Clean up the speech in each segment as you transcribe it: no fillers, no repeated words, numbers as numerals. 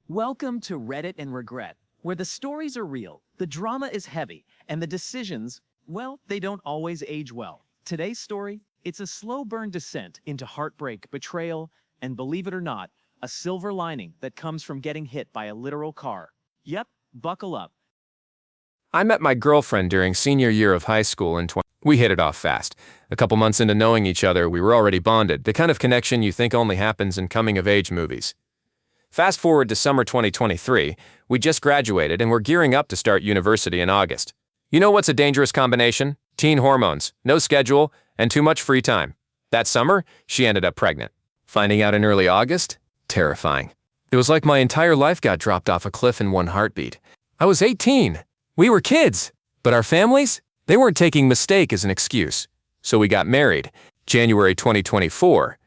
Welcome to Reddit and Regret, where the stories are real, the drama is heavy, and the decisions, well, they don't always age well. Today's story, it's a slow burn descent into heartbreak, betrayal, and believe it or not, a silver lining that comes from getting hit by a literal car. Yep, buckle up. I met my girlfriend during senior year of high school in 20. We hit it off fast. A couple months into knowing each other, we were already bonded, the kind of connection you think only happens in coming-of-age movies. Fast forward to summer 2023, we just graduated and we're gearing up to start university in August. You know what's a dangerous combination? Teen hormones, no schedule, and too much free time. That summer, she ended up pregnant. Finding out in early August? Terrifying. It was like my entire life got dropped off a cliff in one heartbeat. I was 18. We were kids. But our families? They weren't taking mistake as an excuse. So we got married. January 2024.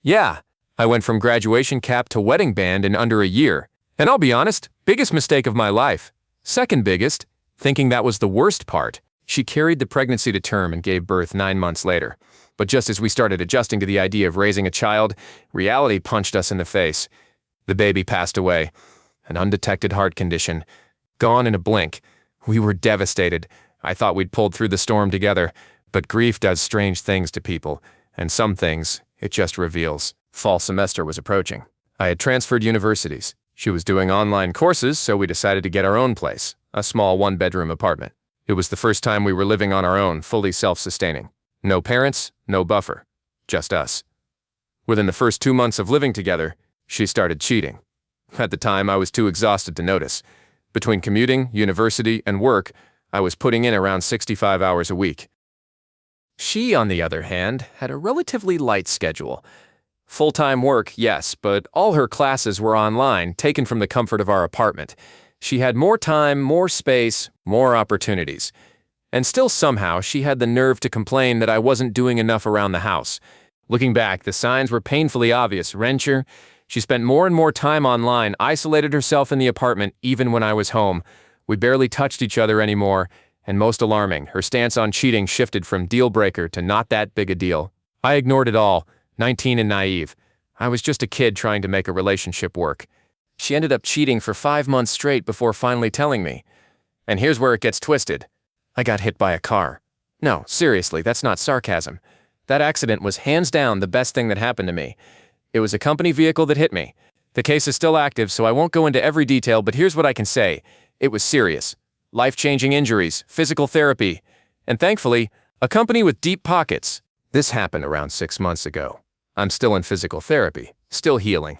Yeah, I went from graduation cap to wedding band in under a year. And I'll be honest, biggest mistake of my life. Second biggest, thinking that was the worst part. She carried the pregnancy to term and gave birth 9 months later. But just as we started adjusting to the idea of raising a child, reality punched us in the face. The baby passed away. An undetected heart condition. Gone in a blink. We were devastated. I thought we'd pulled through the storm together, but grief does strange things to people, and some things it just reveals. Fall semester was approaching. I had transferred universities. She was doing online courses, so we decided to get our own place, a small one-bedroom apartment. It was the first time we were living on our own, fully self-sustaining. No parents, no buffer, just us. Within the first 2 months of living together, she started cheating. At the time, I was too exhausted to notice. Between commuting, university, and work, I was putting in around 65 hours a week. She, on the other hand, had a relatively light schedule. Full-time work, yes, but all her classes were online, taken from the comfort of our apartment. She had more time, more space, more opportunities. And still somehow, she had the nerve to complain that I wasn't doing enough around the house. Looking back, the signs were painfully obvious. Wrencher. She spent more and more time online, isolated herself in the apartment even when I was home. We barely touched each other anymore, and most alarming, her stance on cheating shifted from deal breaker to not that big a deal. I ignored it all, 19 and naive. I was just a kid trying to make a relationship work. She ended up cheating for 5 months straight before finally telling me. And here's where it gets twisted. I got hit by a car. No, seriously, that's not sarcasm. That accident was hands down the best thing that happened to me. It was a company vehicle that hit me. The case is still active, so I won't go into every detail, but here's what I can say. It was serious. Life-changing injuries, physical therapy, and thankfully, a company with deep pockets. This happened around 6 months ago. I'm still in physical therapy, still healing.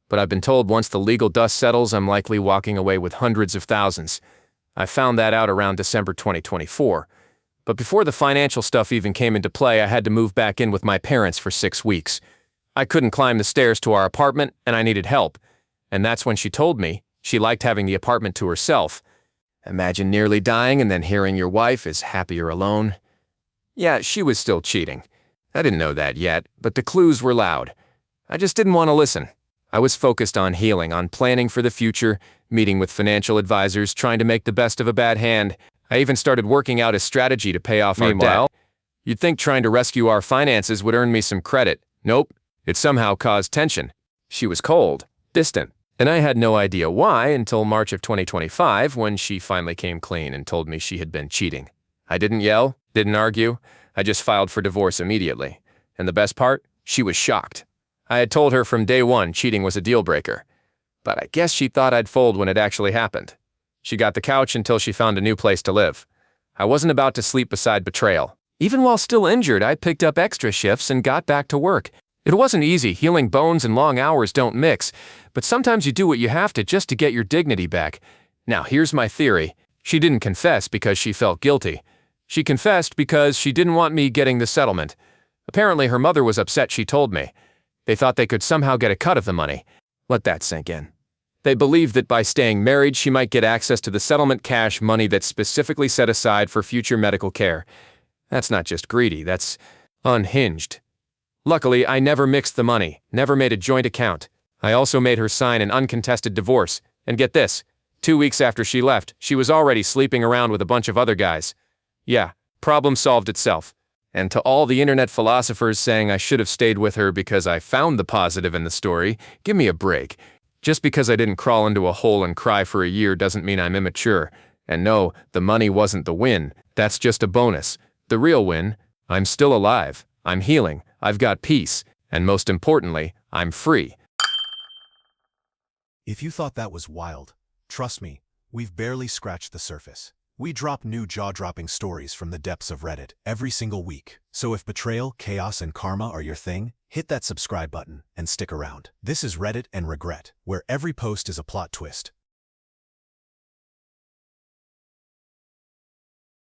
But I've been told once the legal dust settles, I'm likely walking away with hundreds of thousands. I found that out around December 2024. But before the financial stuff even came into play, I had to move back in with my parents for 6 weeks. I couldn't climb the stairs to our apartment, and I needed help. And that's when she told me she liked having the apartment to herself. Imagine nearly dying and then hearing your wife is happier alone. Yeah, she was still cheating. I didn't know that yet, but the clues were loud. I just didn't want to listen. I was focused on healing, on planning for the future, meeting with financial advisors, trying to make the best of a bad hand. I even started working out a strategy to pay off our debt. You'd think trying to rescue our finances would earn me some credit. Nope. It somehow caused tension. She was cold, distant, and I had no idea why until March of 2025 when she finally came clean and told me she had been cheating. I didn't yell, didn't argue. I just filed for divorce immediately. And the best part? She was shocked. I had told her from day one cheating was a deal breaker. But I guess she thought I'd fold when it actually happened. She got the couch until she found a new place to live. I wasn't about to sleep beside betrayal. Even while still injured, I picked up extra shifts and got back to work. It wasn't easy. Healing bones and long hours don't mix. But sometimes you do what you have to just to get your dignity back. Now, here's my theory. She didn't confess because she felt guilty. She confessed because she didn't want me getting the settlement. Apparently, her mother was upset she told me. They thought they could somehow get a cut of the money. Let that sink in. They believed that by staying married, she might get access to the settlement cash money that's specifically set aside for future medical care. That's not just greedy, that's unhinged. Luckily, I never mixed the money, never made a joint account. I also made her sign an uncontested divorce. And get this, 2 weeks after she left, she was already sleeping around with a bunch of other guys. Yeah, problem solved itself. And to all the internet philosophers saying I should have stayed with her because I found the positive in the story, give me a break. Just because I didn't crawl into a hole and cry for a year doesn't mean I'm immature. And no, the money wasn't the win. That's just a bonus. The real win: I'm still alive, I'm healing, I've got peace, and most importantly, I'm free. If you thought that was wild, trust me, we've barely scratched the surface. We drop new jaw-dropping stories from the depths of Reddit every single week. So if betrayal, chaos, and karma are your thing, hit that subscribe button and stick around. This is Reddit and Regret, where every post is a plot twist,